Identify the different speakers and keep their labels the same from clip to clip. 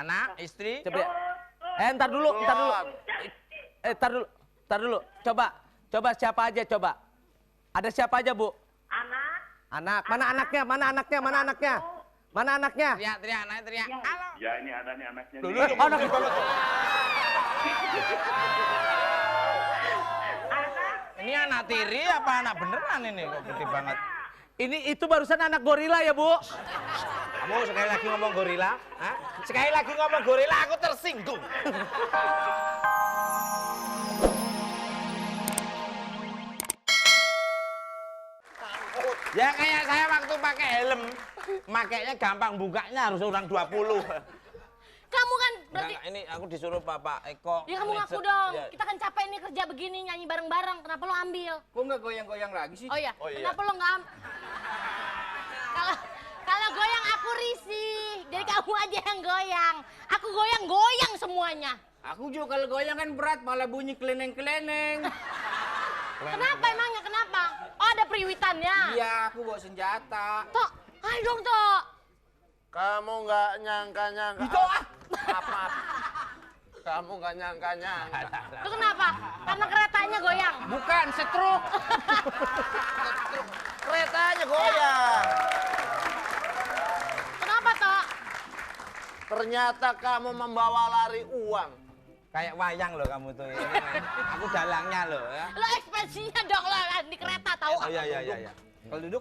Speaker 1: Anak, istri.
Speaker 2: Coba. Ntar dulu. Ntar dulu. Coba siapa aja coba. Ada siapa aja, Bu? Anak. Mana anaknya? Mana anaknya?
Speaker 1: Teriak, anaknya teriak. Halo.
Speaker 3: Ya ini ada nih anaknya.
Speaker 1: Dulu,
Speaker 3: nih.
Speaker 2: Anaknya.
Speaker 1: Ini anak tiri apa anak beneran ini kok gede banget?
Speaker 2: Itu barusan anak gorila ya, Bu?
Speaker 1: Kamu sekali lagi ngomong gorila? Hah? Sekali lagi ngomong gorila aku tersinggung. Ya kayak saya waktu pakai helm, makainya gampang, bukanya harus orang 20.
Speaker 4: Kamu kan berarti...
Speaker 1: Enggak, ini aku disuruh Bapak Eko.
Speaker 4: Ya kamu ngaku dong, kita kan capek nih kerja begini, nyanyi bareng-bareng, kenapa lo ambil?
Speaker 5: Kok nggak goyang-goyang lagi sih?
Speaker 4: Oh iya, kenapa lo nggak ambil? Kalau goyang aku risih, jadi kamu aja yang goyang. Aku goyang semuanya.
Speaker 5: Aku juga kalau goyang kan berat, malah bunyi keleneng-keleneng.
Speaker 4: Kenapa emangnya, kenapa? Oh ada periwitannya?
Speaker 5: Iya, aku bawa senjata.
Speaker 4: Tok, ayo dong Tok.
Speaker 6: Kamu nggak nyangka-nyangka.
Speaker 5: Itu ah!
Speaker 6: Apa? Kamu nggak nyangka-nyangka.
Speaker 4: Itu kenapa? Karena keretanya goyang?
Speaker 5: Bukan, setruk.
Speaker 6: Keretanya goyang.
Speaker 4: Kenapa Tok?
Speaker 6: Ternyata kamu membawa lari uang.
Speaker 1: Kayak wayang loh kamu tuh. Aku dalangnya loh ya.
Speaker 4: Lo ekspresinya dong lo di kereta tahu?
Speaker 1: Oh iya.
Speaker 5: Kalau duduk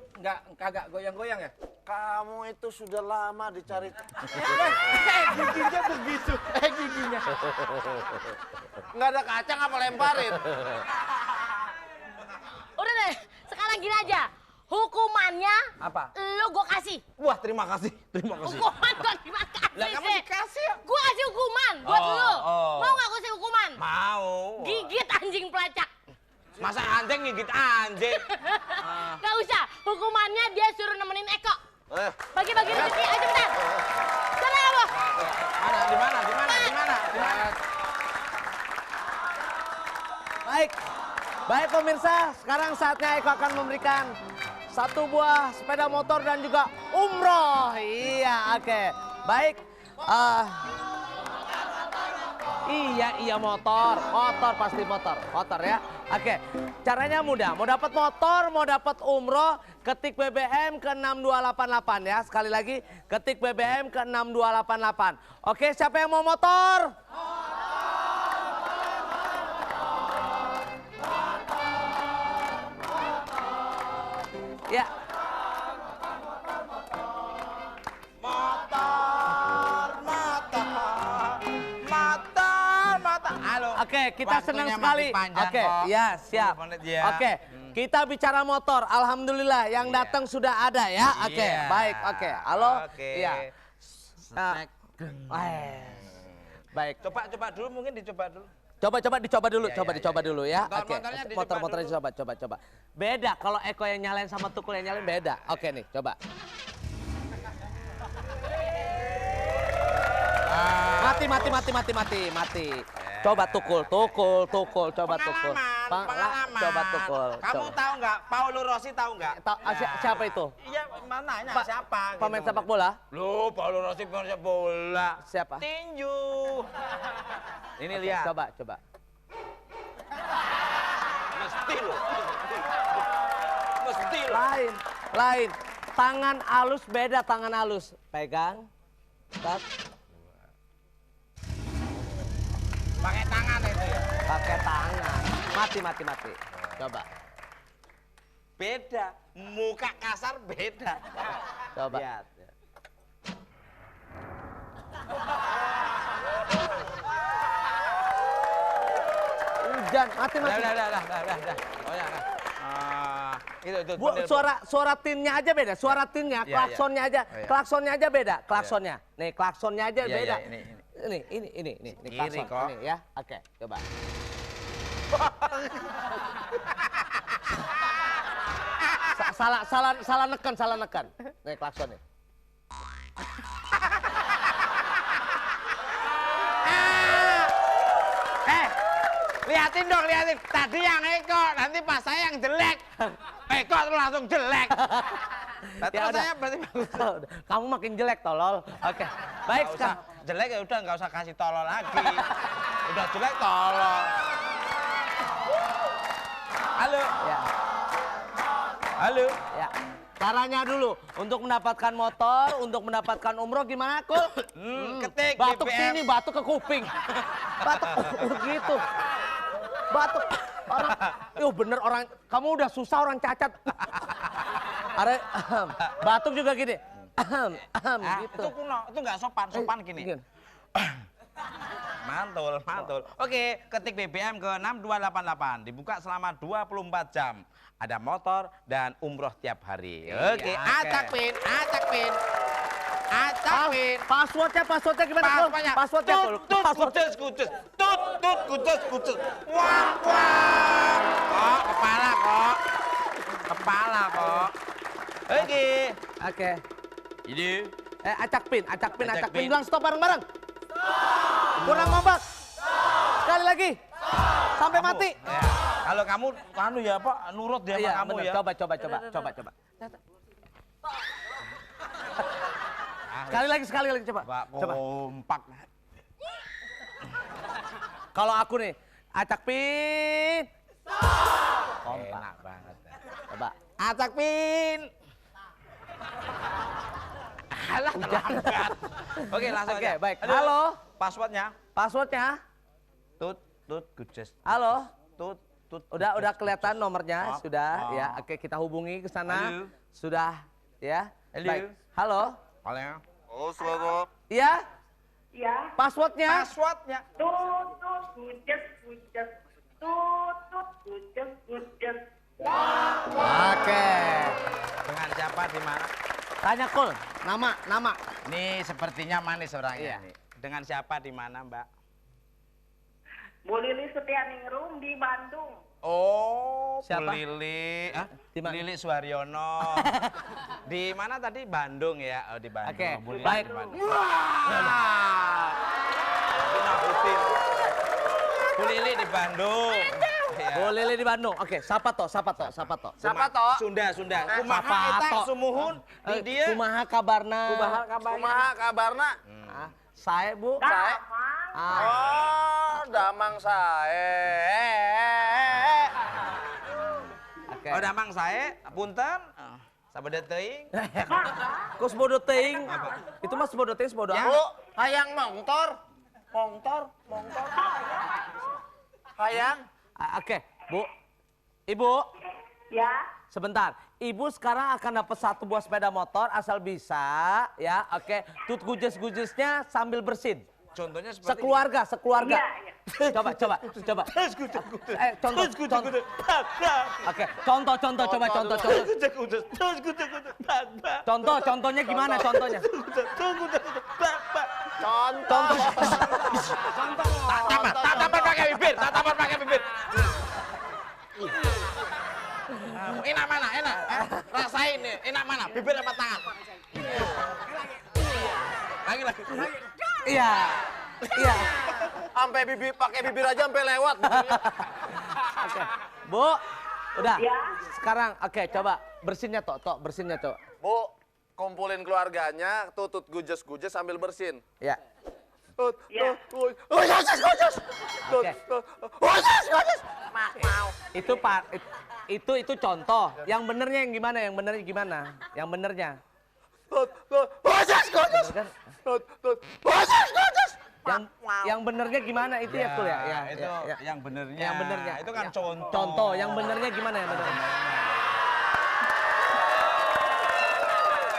Speaker 5: kagak goyang-goyang ya?
Speaker 6: Kamu itu sudah lama dicari.
Speaker 5: Giginya begitu. Giginya.
Speaker 6: Nggak ada kacang apa lemparin?
Speaker 4: Udah deh, sekarang gini aja. Hukumannya
Speaker 1: Apa?
Speaker 4: lo gue kasih.
Speaker 1: Wah terima kasih.
Speaker 4: Hukuman gue gimana kasih
Speaker 1: Lah kamu
Speaker 4: sih?
Speaker 1: dikasih ya?
Speaker 4: Gue kasih hukuman buat
Speaker 1: Oh,
Speaker 4: lo.
Speaker 1: oh.
Speaker 4: Mau gak gue kasih hukuman?
Speaker 1: Mau.
Speaker 4: Gigit anjing pelacak.
Speaker 1: Masa anjing gigit anjing?
Speaker 4: Gak usah, hukumannya dia suruh nemenin Eko. Bagi-bagi rezeki, ayo cepetan. Sana kamu.
Speaker 1: Di mana?
Speaker 2: Baik pemirsa, sekarang saatnya Eko akan memberikan 1 buah sepeda motor dan juga umroh. Iya, oke. Baik. Iya motor pasti motor ya. Oke, caranya mudah. Mau dapat motor, mau dapat umroh, ketik BBM ke 6288 ya. Sekali lagi, ketik BBM ke 6288. Oke, siapa yang mau motor? Ya.
Speaker 1: Motor. Halo.
Speaker 2: Oke, kita senang
Speaker 1: Waktunya
Speaker 2: sekali.
Speaker 1: masih panjang
Speaker 2: Oke,
Speaker 1: kok.
Speaker 2: ya siap.
Speaker 1: 10 menit ya.
Speaker 2: Oke, kita bicara motor. Alhamdulillah yang datang sudah ada ya. Oke,
Speaker 1: Iya.
Speaker 2: baik. Oke, halo.
Speaker 1: Oke.
Speaker 2: Iya.
Speaker 1: Snack.
Speaker 2: Baik.
Speaker 1: Coba dulu, mungkin dicoba dulu.
Speaker 2: Coba dicoba dulu,
Speaker 1: Iya,
Speaker 2: dicoba
Speaker 1: iya.
Speaker 2: dulu ya. Oke.
Speaker 1: Motornya dicoba
Speaker 2: Motornya coba. Beda kalau Eko yang nyalain sama Tukul yang nyalain beda. Oke nih, coba. Mati. Coba Tukul, coba Tukul.
Speaker 1: Pengalaman.
Speaker 2: Coba Tukul.
Speaker 1: Kamu tahu nggak? Paulo Rossi tahu nggak?
Speaker 2: Siapa itu?
Speaker 1: Iya, mananya siapa?
Speaker 2: Pemain
Speaker 1: gitu.
Speaker 2: sepak bola?
Speaker 1: Loh, Paulo Rossi pemain sepak bola.
Speaker 2: Siapa?
Speaker 1: Tinju. Ini
Speaker 2: Oke,
Speaker 1: lihat.
Speaker 2: Coba.
Speaker 1: Mesti loh. Mesti loh.
Speaker 2: Lain. Tangan halus beda tangan halus. Pegang. Tat.
Speaker 1: Pakai tangan itu ya.
Speaker 2: Pakai tangan. Mati. Coba.
Speaker 1: Beda. Muka kasar beda.
Speaker 2: Coba.
Speaker 1: Lihat.
Speaker 2: Hujan, mati.
Speaker 1: Udah. Oh ya. Itu.
Speaker 2: Bu, suara tinnya aja beda. Suara tinnya,
Speaker 1: Iya,
Speaker 2: klaksonnya aja.
Speaker 1: Oh, iya.
Speaker 2: Klaksonnya aja beda. Klaksonnya. Nih, klaksonnya aja
Speaker 1: Iya,
Speaker 2: beda.
Speaker 1: ini.
Speaker 2: Ini
Speaker 1: Kiri
Speaker 2: klakson.
Speaker 1: kok.
Speaker 2: Ini ya. Oke, coba. Salah neken. Nih klaksonnya.
Speaker 1: Liatin dong. Tadi yang Eko, nanti pas saya yang jelek. Eko terus langsung jelek.
Speaker 2: Ya udah.
Speaker 1: saya berarti bagus.
Speaker 2: Kamu makin jelek tolol. Oke. Baik
Speaker 1: Nggak usah,
Speaker 2: sekarang.
Speaker 1: jelek ya udah nggak usah kasih tolol lagi. Udah jelek tolol. Halo.
Speaker 2: Ya.
Speaker 1: Halo.
Speaker 2: Ya. Caranya dulu untuk mendapatkan motor, untuk mendapatkan umroh gimana, Kul?
Speaker 1: Ketik
Speaker 2: Batuk
Speaker 1: BBM.
Speaker 2: sini, batuk ke kuping. Batuk gitu. Batuk. Orang, bener orang, kamu udah susah orang cacat. Are, batuk juga gini. Gitu.
Speaker 1: Itu kuno, itu nggak sopan gini. Mantul. Oke, ketik BBM ke 6288. Dibuka selama 24 jam. Ada motor dan umroh tiap hari. Oke, acak pin.
Speaker 2: Passwordnya gimana, Kul? Passwordnya, Kul.
Speaker 1: Kucus. Tut, wang. Kok, kepala kok. Oke.
Speaker 2: Oke.
Speaker 1: Ini.
Speaker 2: Acak pin.
Speaker 1: Acak pin.
Speaker 2: Bilang stop bareng-bareng. Kurang ngobat. Sekali lagi. Sampai mati.
Speaker 1: Ya, kalau kamu ya Pak, nurut dia sama kamu
Speaker 2: bener.
Speaker 1: ya.
Speaker 2: Coba. Sekali lagi coba.
Speaker 1: Pak,
Speaker 2: Coba.
Speaker 1: kompak.
Speaker 2: Kalau aku nih, acak pin.
Speaker 1: Enak banget.
Speaker 2: Coba.
Speaker 1: Acak pin. Alah, terlambat. Oke, langsung
Speaker 2: Oke,
Speaker 1: aja.
Speaker 2: baik.
Speaker 1: Aduh,
Speaker 2: Halo.
Speaker 1: Passwordnya.
Speaker 2: Tut.
Speaker 1: Guces.
Speaker 2: Halo.
Speaker 1: Tut.
Speaker 2: Udah kelihatan nomornya,
Speaker 1: Oh,
Speaker 2: sudah
Speaker 1: oh.
Speaker 2: ya. Oke, kita hubungi ke sana.
Speaker 1: Halo.
Speaker 2: Sudah ya.
Speaker 1: Halo.
Speaker 2: Baik. Halo.
Speaker 1: Halo.
Speaker 6: Oh, selamat.
Speaker 2: Iya?
Speaker 3: Ya,
Speaker 2: Passwordnya?
Speaker 1: Passwordnya.
Speaker 3: gujes.
Speaker 2: Oke.
Speaker 1: Dengan siapa di mana?
Speaker 2: Tanya Kul, nama.
Speaker 1: Nih sepertinya manis orangnya
Speaker 2: Iya.
Speaker 1: nih. Dengan siapa di mana, Mbak?
Speaker 3: Bu Lili Setianingrum di Bandung.
Speaker 1: Oh,
Speaker 2: Siapa?
Speaker 1: Bu Lili. Hah?
Speaker 2: Di mana?
Speaker 1: Lili Suharyono. Di mana tadi? Bandung ya? Oh, di Bandung.
Speaker 2: Oke,
Speaker 1: Bu Lili
Speaker 2: baik.
Speaker 1: di Bandung. Aku nakutin. Bu Lili di Bandung. Iya.
Speaker 2: Bu Lili di Bandung. Oke, siapa toh?
Speaker 6: Siapa
Speaker 1: Sunda.
Speaker 2: Siapa
Speaker 1: Kumaha eta
Speaker 2: toh?
Speaker 1: sumuhun di dia.
Speaker 2: Kumaha kabarna?
Speaker 6: Kumaha kabarna?
Speaker 2: Saya, Bu.
Speaker 6: Sae.
Speaker 2: Ah.
Speaker 6: Oh, damang sae.
Speaker 2: Oke.
Speaker 1: Oh, damang sae, punten. Sabada teuing.
Speaker 2: Kok sebodo teuing? Itu mah sebodo teuing, sebodo
Speaker 1: Ya.
Speaker 2: amat.
Speaker 6: Bu, hayang mongtor. Hayang.
Speaker 2: Oke, Bu. Ibu,
Speaker 3: Ya,
Speaker 2: sebentar. Ibu sekarang akan dapat 1 buah sepeda motor asal bisa, ya. Oke, tut gujes-gujesnya sambil bersin.
Speaker 1: Contohnya seperti
Speaker 2: Sekeluarga.
Speaker 3: iya.
Speaker 2: Coba. Contoh. Oke, contohnya gimana contohnya?
Speaker 6: Contoh.
Speaker 1: Tatapan pakai bibir. Enak mana? Enak. Rasain nih. Enak mana? Bibir apa tangan? Lagi.
Speaker 2: Iya.
Speaker 6: Sampai pakai bibir aja sampai lewat.
Speaker 2: Oke. Bu, udah.
Speaker 3: Ya.
Speaker 2: Sekarang oke, coba bersinnya bersinnya Tok.
Speaker 6: Bu, kumpulin keluarganya, tutut gujes-gujes sambil bersin.
Speaker 2: Ya.
Speaker 3: Ya.
Speaker 6: Gujes.
Speaker 2: Oke.
Speaker 6: Gujes. Mau.
Speaker 2: Itu contoh. Yang benernya yang gimana? Yang benernya.
Speaker 6: Gujes.
Speaker 2: Kan?
Speaker 6: Gujes.
Speaker 2: Yang benernya gimana itu ya, Kul ya?
Speaker 1: Itu yang benernya.
Speaker 2: Yang benernya.
Speaker 1: Itu kan
Speaker 2: Ya.
Speaker 1: contoh.
Speaker 2: Contoh, yang benernya gimana yang benernya?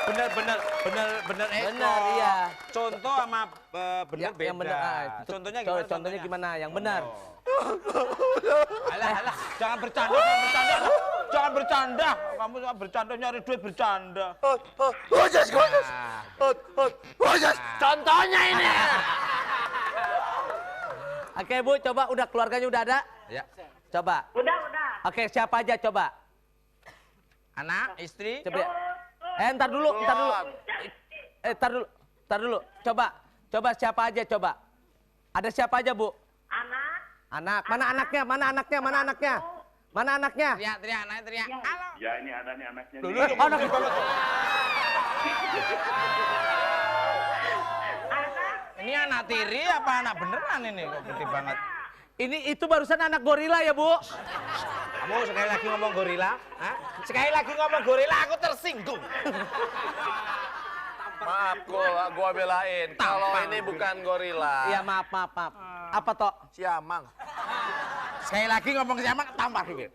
Speaker 1: Bener Eko.
Speaker 2: Bener, iya.
Speaker 1: Contoh sama bener beda.
Speaker 2: Yang bener.
Speaker 1: Contohnya gimana?
Speaker 2: Contohnya gimana? Yang benar.
Speaker 1: Alah, jangan bercanda. Kamu suka bercanda, nyari duit bercanda.
Speaker 6: Gujes. Contohnya ini.
Speaker 2: Oke, Bu, coba udah keluarganya udah ada?
Speaker 1: Ya.
Speaker 2: Coba.
Speaker 3: Udah.
Speaker 2: Oke, siapa aja coba?
Speaker 1: Anak, istri.
Speaker 2: Coba. Ntar dulu. Ntar dulu. Coba siapa aja coba? Ada siapa aja, Bu?
Speaker 3: Anak.
Speaker 2: Anak. Mana anaknya? Mana anaknya?
Speaker 1: Teriak, naik teriak.
Speaker 3: Ya.
Speaker 1: Halo.
Speaker 7: Ya ini ada nih anaknya.
Speaker 1: Dulu,
Speaker 7: nih.
Speaker 2: Oh, anaknya.
Speaker 1: Ini anak tiri apa anak beneran ini kok gede banget?
Speaker 2: Ini itu barusan anak gorila ya, Bu?
Speaker 1: Kamu sekali lagi ngomong gorila? Hah? Sekali lagi ngomong gorila aku tersinggung.
Speaker 6: Maaf, gua belain. Kalau ini bukan gorila.
Speaker 2: Iya, maaf. Apa toh?
Speaker 6: Siamang.
Speaker 1: Sekali lagi ngomong siapa tambah dulu.